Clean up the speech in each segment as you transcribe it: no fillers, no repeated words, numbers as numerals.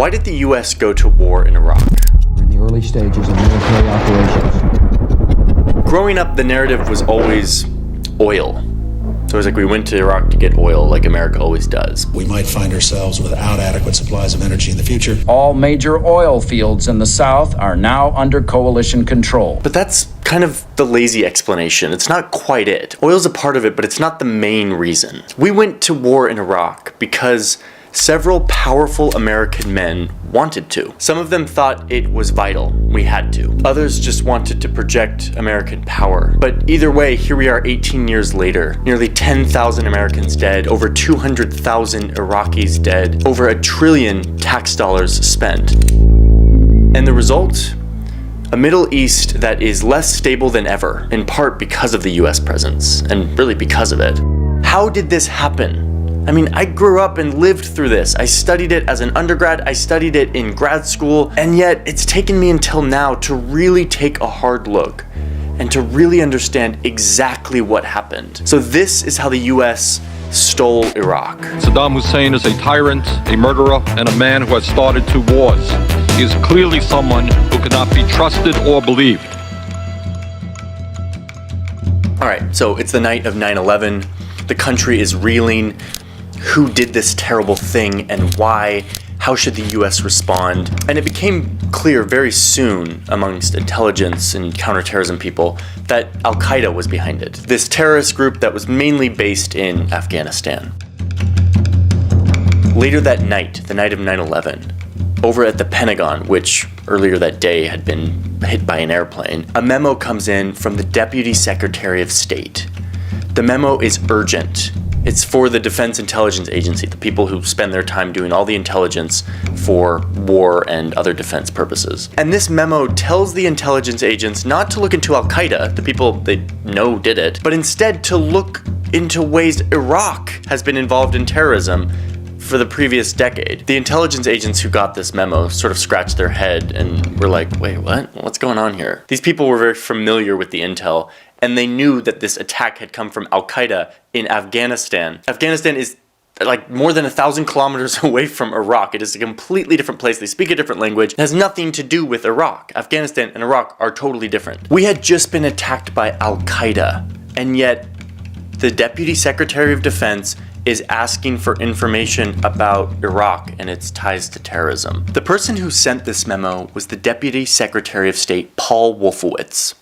Why did the US go to war in Iraq? We're in the early stages of military operations. Growing up, the narrative was always oil. So it was like we went to Iraq to get oil, like America always does. We might find ourselves without adequate supplies of energy in the future. All major oil fields in the South are now under coalition control. But that's kind of the lazy explanation. It's not quite it. Oil's a part of it, but it's not the main reason. We went to war in Iraq because several powerful American men wanted to. Some of them thought it was vital. We had to. Others just wanted to project American power. But either way, here we are 18 years later. Nearly 10,000 Americans dead, over 200,000 Iraqis dead, over $1 trillion tax dollars spent. And the result? A Middle East that is less stable than ever, in part because of the US presence, and really because of it. How did this happen? I mean, I grew up and lived through this. I studied it as an undergrad, I studied it in grad school, and yet it's taken me until now to really take a hard look and to really understand exactly what happened. So this is how the US stole Iraq. Saddam Hussein is a tyrant, a murderer, and a man who has started 2 wars. He is clearly someone who cannot be trusted or believed. All right, so it's the night of 9/11. The country is reeling. Who did this terrible thing and why? How should the US respond? And it became clear very soon amongst intelligence and counterterrorism people that Al-Qaeda was behind it. This terrorist group that was mainly based in Afghanistan. Later that night, the night of 9/11, over at the Pentagon, which earlier that day had been hit by an airplane, a memo comes in from the Deputy Secretary of State. The memo is urgent. It's for the Defense Intelligence Agency, the people who spend their time doing all the intelligence for war and other defense purposes. And this memo tells the intelligence agents not to look into Al-Qaeda, the people they know did it, but instead to look into ways Iraq has been involved in terrorism for the previous decade. The intelligence agents who got this memo sort of scratched their head and were like, wait, what? What's going on here? These people were very familiar with the intel, and they knew that this attack had come from Al-Qaeda in Afghanistan. Afghanistan is like more than 1,000 kilometers away from Iraq. It is a completely different place. They speak a different language. It has nothing to do with Iraq. Afghanistan and Iraq are totally different. We had just been attacked by Al-Qaeda, and yet the Deputy Secretary of Defense is asking for information about Iraq and its ties to terrorism. The person who sent this memo was the Deputy Secretary of State, Paul Wolfowitz.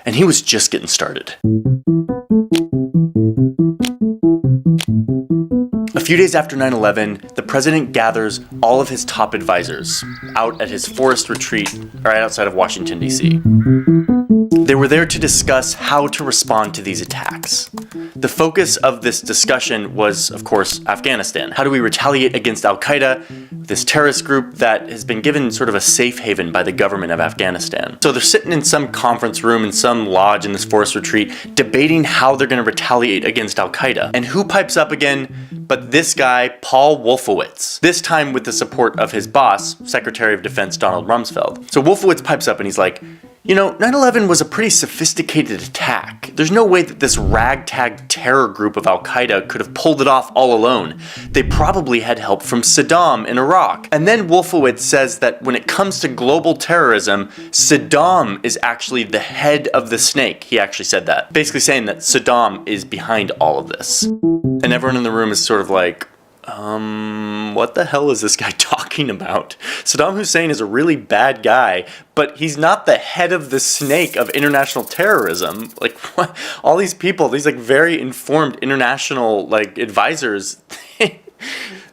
And he was just getting started. A few days after 9/11, the president gathers all of his top advisors out at his forest retreat right outside of Washington, D.C. They were there to discuss how to respond to these attacks. The focus of this discussion was, of course, Afghanistan. How do we retaliate against Al-Qaeda, this terrorist group that has been given sort of a safe haven by the government of Afghanistan? So they're sitting in some conference room in some lodge in this forest retreat, debating how they're going to retaliate against Al-Qaeda. And who pipes up again but this guy, Paul Wolfowitz, this time with the support of his boss, Secretary of Defense Donald Rumsfeld. So Wolfowitz pipes up and he's like, you know, 9/11 was a pretty sophisticated attack. There's no way that this ragtag terror group of Al-Qaeda could have pulled it off all alone. They probably had help from Saddam in Iraq. And then Wolfowitz says that when it comes to global terrorism, Saddam is actually the head of the snake. He actually said that, basically saying that Saddam is behind all of this. And everyone in the room is sort of like, what the hell is this guy talking about? Saddam Hussein is a really bad guy, but he's not the head of the snake of international terrorism. Like, what? All these people, these like very informed international like advisors.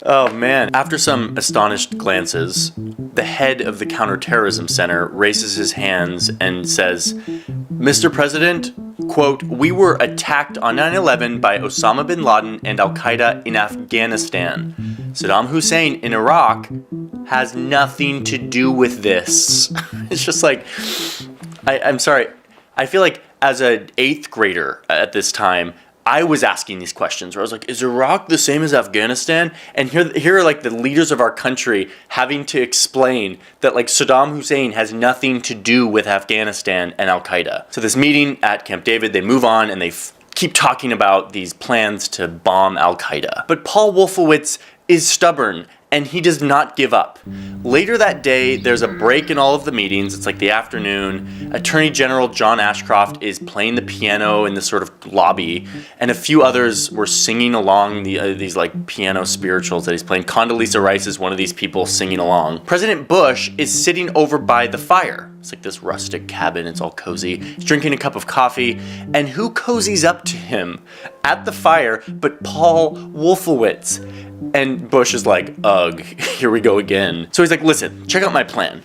Oh man. After some astonished glances, the head of the Counterterrorism Center raises his hands and says, Mr. President, quote, we were attacked on 9/11 by Osama bin Laden and Al-Qaeda in Afghanistan. Saddam Hussein in Iraq has nothing to do with this. It's just like, I'm sorry. I feel like as an 8th grader at this time, I was asking these questions where I was like, is Iraq the same as Afghanistan? And here are like the leaders of our country having to explain that like Saddam Hussein has nothing to do with Afghanistan and Al-Qaeda. So this meeting at Camp David, they move on and they keep talking about these plans to bomb Al-Qaeda. But Paul Wolfowitz is stubborn and he does not give up. Later that day, there's a break in all of the meetings. It's like the afternoon. Attorney General John Ashcroft is playing the piano in this sort of lobby, and a few others were singing along these like piano spirituals that he's playing. Condoleezza Rice is one of these people singing along. President Bush is sitting over by the fire. It's like this rustic cabin. It's all cozy. He's drinking a cup of coffee, and who cozies up to him at the fire but Paul Wolfowitz? And Bush is like, ugh, here we go again. So he's like, listen, check out my plan.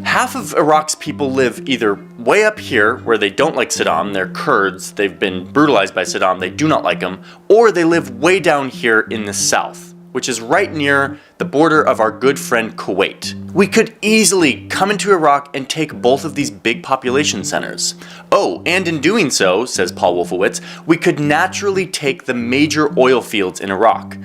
Half of Iraq's people live either way up here, where they don't like Saddam, they're Kurds, they've been brutalized by Saddam, they do not like him, or they live way down here in the south, which is right near the border of our good friend Kuwait. We could easily come into Iraq and take both of these big population centers. Oh, and in doing so, says Paul Wolfowitz, we could naturally take the major oil fields in Iraq.